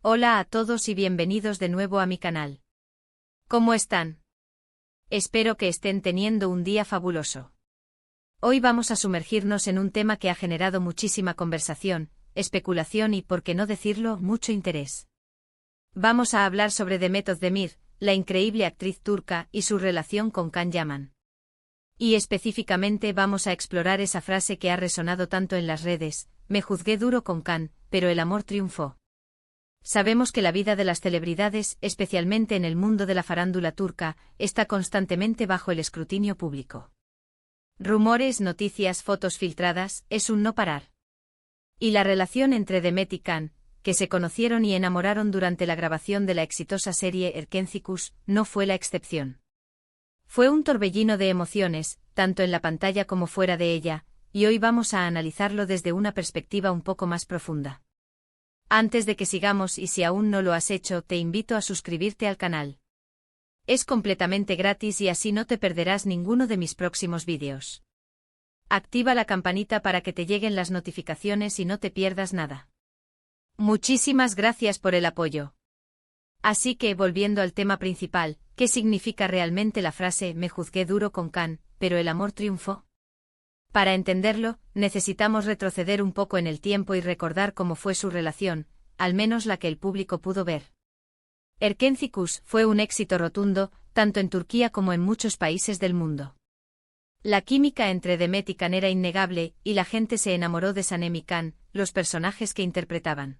Hola a todos y bienvenidos de nuevo a mi canal. ¿Cómo están? Espero que estén teniendo un día fabuloso. Hoy vamos a sumergirnos en un tema que ha generado muchísima conversación, especulación y, por qué no decirlo, mucho interés. Vamos a hablar sobre Demet Özdemir, la increíble actriz turca y su relación con Can Yaman. Y específicamente vamos a explorar esa frase que ha resonado tanto en las redes: me juzgué duro con Can, pero el amor triunfó. Sabemos que la vida de las celebridades, especialmente en el mundo de la farándula turca, está constantemente bajo el escrutinio público. Rumores, noticias, fotos filtradas, es un no parar. Y la relación entre Demet y Can, que se conocieron y enamoraron durante la grabación de la exitosa serie Erkencikus, no fue la excepción. Fue un torbellino de emociones, tanto en la pantalla como fuera de ella, y hoy vamos a analizarlo desde una perspectiva un poco más profunda. Antes de que sigamos, y si aún no lo has hecho, te invito a suscribirte al canal. Es completamente gratis y así no te perderás ninguno de mis próximos vídeos. Activa la campanita para que te lleguen las notificaciones y no te pierdas nada. Muchísimas gracias por el apoyo. Así que, volviendo al tema principal, ¿qué significa realmente la frase me juzgué duro con Can, pero el amor triunfó? Para entenderlo, necesitamos retroceder un poco en el tiempo y recordar cómo fue su relación, al menos la que el público pudo ver. Erkencikus fue un éxito rotundo, tanto en Turquía como en muchos países del mundo. La química entre Demet y Can era innegable, y la gente se enamoró de Sanem y Can, los personajes que interpretaban.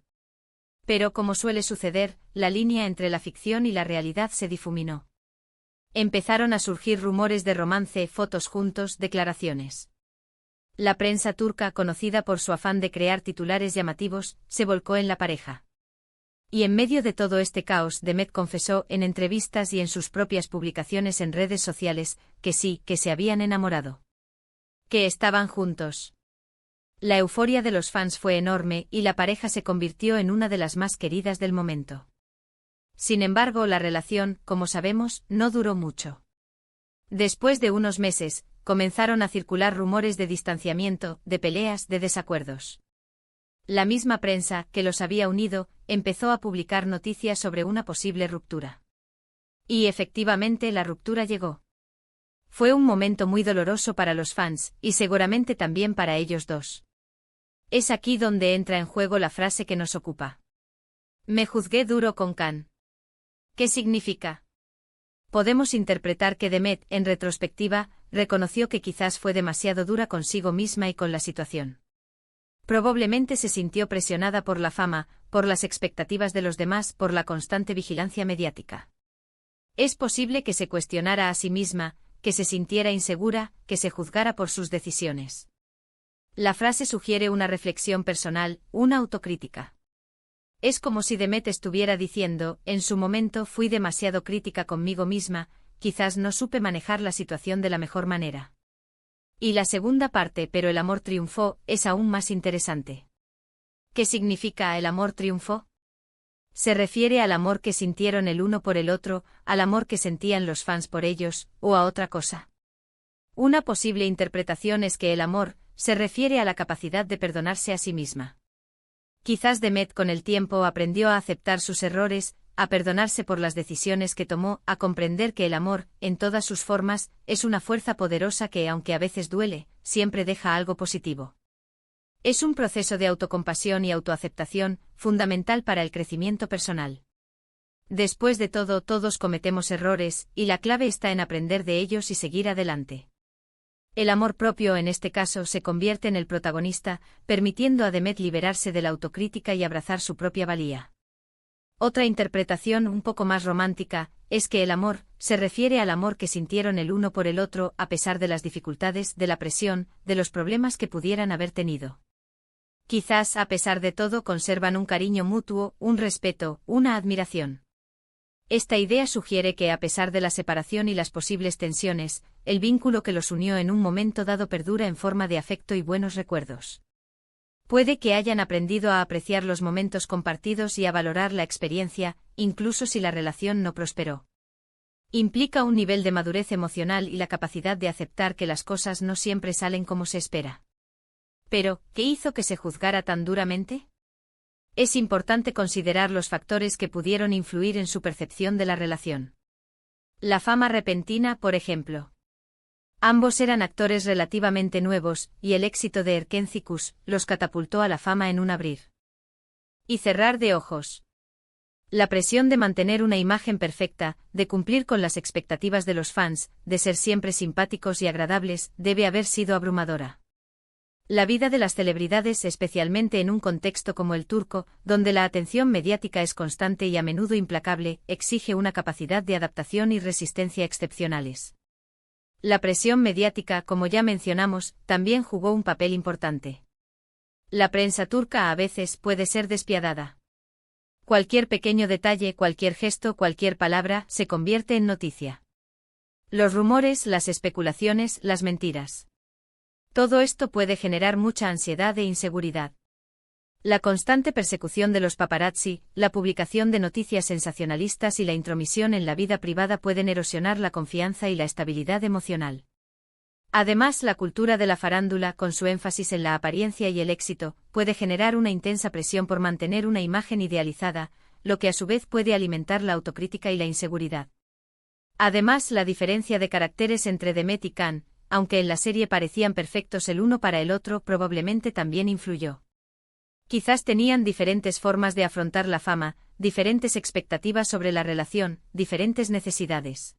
Pero, como suele suceder, la línea entre la ficción y la realidad se difuminó. Empezaron a surgir rumores de romance, fotos juntos, declaraciones. La prensa turca, conocida por su afán de crear titulares llamativos, se volcó en la pareja. Y en medio de todo este caos, Demet confesó en entrevistas y en sus propias publicaciones en redes sociales que sí, que se habían enamorado. Que estaban juntos. La euforia de los fans fue enorme y la pareja se convirtió en una de las más queridas del momento. Sin embargo, la relación, como sabemos, no duró mucho. Después de unos meses, comenzaron a circular rumores de distanciamiento, de peleas, de desacuerdos. La misma prensa, que los había unido, empezó a publicar noticias sobre una posible ruptura. Y efectivamente la ruptura llegó. Fue un momento muy doloroso para los fans, y seguramente también para ellos dos. Es aquí donde entra en juego la frase que nos ocupa. Me juzgué duro con Can. ¿Qué significa? Podemos interpretar que Demet, en retrospectiva, reconoció que quizás fue demasiado dura consigo misma y con la situación. Probablemente se sintió presionada por la fama, por las expectativas de los demás, por la constante vigilancia mediática. Es posible que se cuestionara a sí misma, que se sintiera insegura, que se juzgara por sus decisiones. La frase sugiere una reflexión personal, una autocrítica. Es como si Demet estuviera diciendo, en su momento fui demasiado crítica conmigo misma, quizás no supe manejar la situación de la mejor manera. Y la segunda parte, pero el amor triunfó, es aún más interesante. ¿Qué significa el amor triunfó? ¿Se refiere al amor que sintieron el uno por el otro, al amor que sentían los fans por ellos, o a otra cosa? Una posible interpretación es que el amor se refiere a la capacidad de perdonarse a sí misma. Quizás Demet con el tiempo aprendió a aceptar sus errores, a perdonarse por las decisiones que tomó, a comprender que el amor, en todas sus formas, es una fuerza poderosa que, aunque a veces duele, siempre deja algo positivo. Es un proceso de autocompasión y autoaceptación, fundamental para el crecimiento personal. Después de todo, todos cometemos errores, y la clave está en aprender de ellos y seguir adelante. El amor propio en este caso se convierte en el protagonista, permitiendo a Demet liberarse de la autocrítica y abrazar su propia valía. Otra interpretación un poco más romántica es que el amor se refiere al amor que sintieron el uno por el otro a pesar de las dificultades, de la presión, de los problemas que pudieran haber tenido. Quizás a pesar de todo conservan un cariño mutuo, un respeto, una admiración. Esta idea sugiere que a pesar de la separación y las posibles tensiones, el vínculo que los unió en un momento dado perdura en forma de afecto y buenos recuerdos. Puede que hayan aprendido a apreciar los momentos compartidos y a valorar la experiencia, incluso si la relación no prosperó. Implica un nivel de madurez emocional y la capacidad de aceptar que las cosas no siempre salen como se espera. Pero, ¿qué hizo que se juzgara tan duramente? Es importante considerar los factores que pudieron influir en su percepción de la relación. La fama repentina, por ejemplo. Ambos eran actores relativamente nuevos, y el éxito de Erkendzicus los catapultó a la fama en un abrir y cerrar de ojos. La presión de mantener una imagen perfecta, de cumplir con las expectativas de los fans, de ser siempre simpáticos y agradables, debe haber sido abrumadora. La vida de las celebridades, especialmente en un contexto como el turco, donde la atención mediática es constante y a menudo implacable, exige una capacidad de adaptación y resistencia excepcionales. La presión mediática, como ya mencionamos, también jugó un papel importante. La prensa turca a veces puede ser despiadada. Cualquier pequeño detalle, cualquier gesto, cualquier palabra, se convierte en noticia. Los rumores, las especulaciones, las mentiras. Todo esto puede generar mucha ansiedad e inseguridad. La constante persecución de los paparazzi, la publicación de noticias sensacionalistas y la intromisión en la vida privada pueden erosionar la confianza y la estabilidad emocional. Además, la cultura de la farándula, con su énfasis en la apariencia y el éxito, puede generar una intensa presión por mantener una imagen idealizada, lo que a su vez puede alimentar la autocrítica y la inseguridad. Además, la diferencia de caracteres entre Demet y Can, aunque en la serie parecían perfectos el uno para el otro, probablemente también influyó. Quizás tenían diferentes formas de afrontar la fama, diferentes expectativas sobre la relación, diferentes necesidades.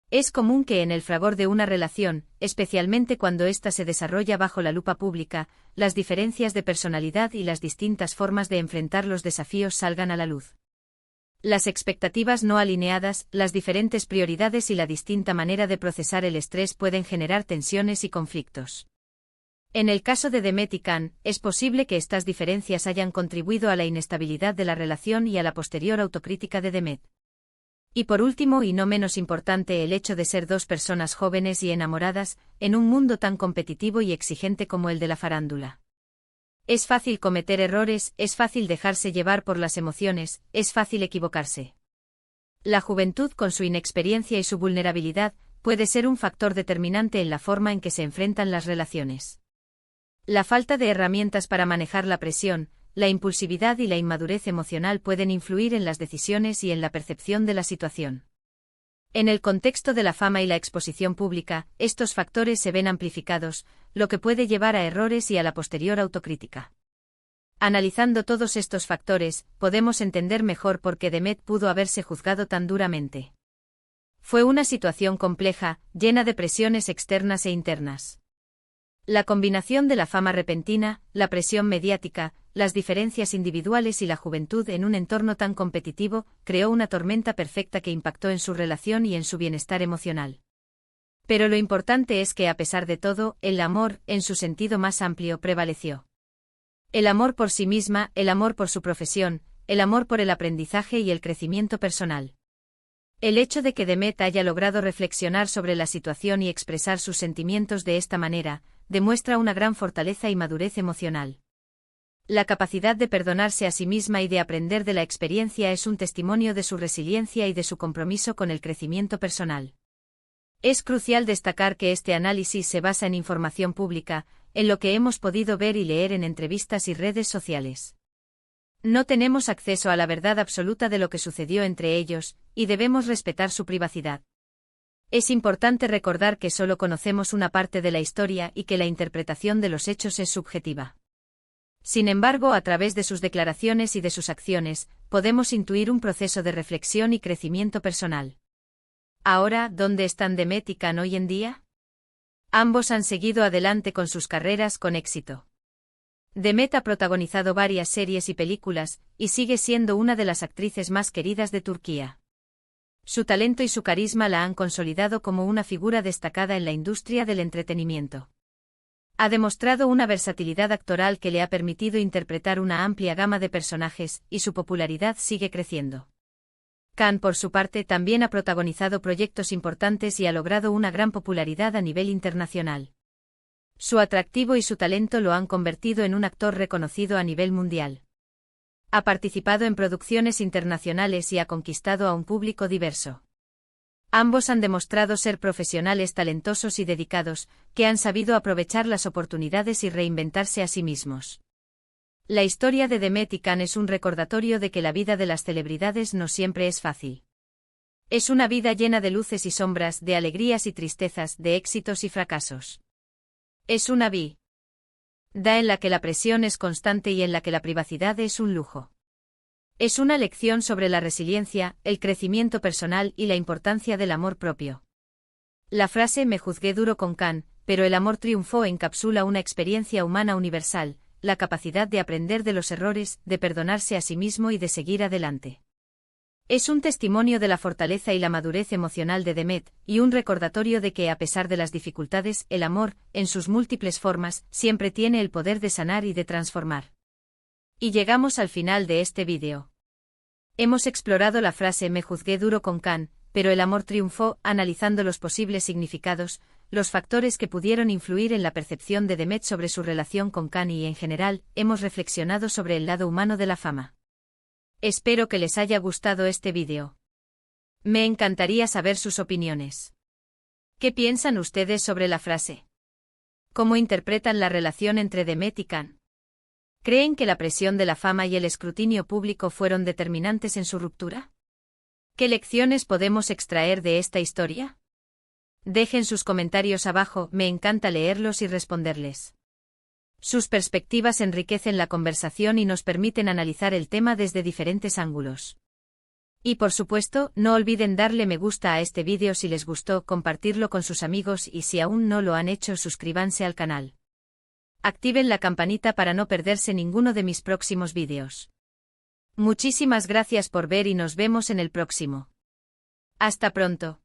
Es común que en el fragor de una relación, especialmente cuando ésta se desarrolla bajo la lupa pública, las diferencias de personalidad y las distintas formas de enfrentar los desafíos salgan a la luz. Las expectativas no alineadas, las diferentes prioridades y la distinta manera de procesar el estrés pueden generar tensiones y conflictos. En el caso de Demet y Can, es posible que estas diferencias hayan contribuido a la inestabilidad de la relación y a la posterior autocrítica de Demet. Y por último y no menos importante, el hecho de ser dos personas jóvenes y enamoradas, en un mundo tan competitivo y exigente como el de la farándula. Es fácil cometer errores, es fácil dejarse llevar por las emociones, es fácil equivocarse. La juventud, con su inexperiencia y su vulnerabilidad, puede ser un factor determinante en la forma en que se enfrentan las relaciones. La falta de herramientas para manejar la presión, la impulsividad y la inmadurez emocional pueden influir en las decisiones y en la percepción de la situación. En el contexto de la fama y la exposición pública, estos factores se ven amplificados, lo que puede llevar a errores y a la posterior autocrítica. Analizando todos estos factores, podemos entender mejor por qué Demet pudo haberse juzgado tan duramente. Fue una situación compleja, llena de presiones externas e internas. La combinación de la fama repentina, la presión mediática, las diferencias individuales y la juventud en un entorno tan competitivo, creó una tormenta perfecta que impactó en su relación y en su bienestar emocional. Pero lo importante es que a pesar de todo, el amor, en su sentido más amplio, prevaleció. El amor por sí misma, el amor por su profesión, el amor por el aprendizaje y el crecimiento personal. El hecho de que Demet haya logrado reflexionar sobre la situación y expresar sus sentimientos de esta manera, demuestra una gran fortaleza y madurez emocional. La capacidad de perdonarse a sí misma y de aprender de la experiencia es un testimonio de su resiliencia y de su compromiso con el crecimiento personal. Es crucial destacar que este análisis se basa en información pública, en lo que hemos podido ver y leer en entrevistas y redes sociales. No tenemos acceso a la verdad absoluta de lo que sucedió entre ellos, y debemos respetar su privacidad. Es importante recordar que solo conocemos una parte de la historia y que la interpretación de los hechos es subjetiva. Sin embargo, a través de sus declaraciones y de sus acciones, podemos intuir un proceso de reflexión y crecimiento personal. Ahora, ¿dónde están Demet y Can hoy en día? Ambos han seguido adelante con sus carreras con éxito. Demet ha protagonizado varias series y películas, y sigue siendo una de las actrices más queridas de Turquía. Su talento y su carisma la han consolidado como una figura destacada en la industria del entretenimiento. Ha demostrado una versatilidad actoral que le ha permitido interpretar una amplia gama de personajes, y su popularidad sigue creciendo. Can, por su parte, también ha protagonizado proyectos importantes y ha logrado una gran popularidad a nivel internacional. Su atractivo y su talento lo han convertido en un actor reconocido a nivel mundial. Ha participado en producciones internacionales y ha conquistado a un público diverso. Ambos han demostrado ser profesionales talentosos y dedicados, que han sabido aprovechar las oportunidades y reinventarse a sí mismos. La historia de Demet y Can es un recordatorio de que la vida de las celebridades no siempre es fácil. Es una vida llena de luces y sombras, de alegrías y tristezas, de éxitos y fracasos. Es una vida en la que la presión es constante y en la que la privacidad es un lujo. Es una lección sobre la resiliencia, el crecimiento personal y la importancia del amor propio. La frase "me juzgué duro con Can, pero el amor triunfó" encapsula una experiencia humana universal, la capacidad de aprender de los errores, de perdonarse a sí mismo y de seguir adelante. Es un testimonio de la fortaleza y la madurez emocional de Demet, y un recordatorio de que, a pesar de las dificultades, el amor, en sus múltiples formas, siempre tiene el poder de sanar y de transformar. Y llegamos al final de este vídeo. Hemos explorado la frase "me juzgué duro con Can, pero el amor triunfó", analizando los posibles significados, los factores que pudieron influir en la percepción de Demet sobre su relación con Can y, en general, hemos reflexionado sobre el lado humano de la fama. Espero que les haya gustado este vídeo. Me encantaría saber sus opiniones. ¿Qué piensan ustedes sobre la frase? ¿Cómo interpretan la relación entre Demet y Can? ¿Creen que la presión de la fama y el escrutinio público fueron determinantes en su ruptura? ¿Qué lecciones podemos extraer de esta historia? Dejen sus comentarios abajo, me encanta leerlos y responderles. Sus perspectivas enriquecen la conversación y nos permiten analizar el tema desde diferentes ángulos. Y por supuesto, no olviden darle me gusta a este vídeo si les gustó, compartirlo con sus amigos y si aún no lo han hecho, suscríbanse al canal. Activen la campanita para no perderse ninguno de mis próximos vídeos. Muchísimas gracias por ver y nos vemos en el próximo. Hasta pronto.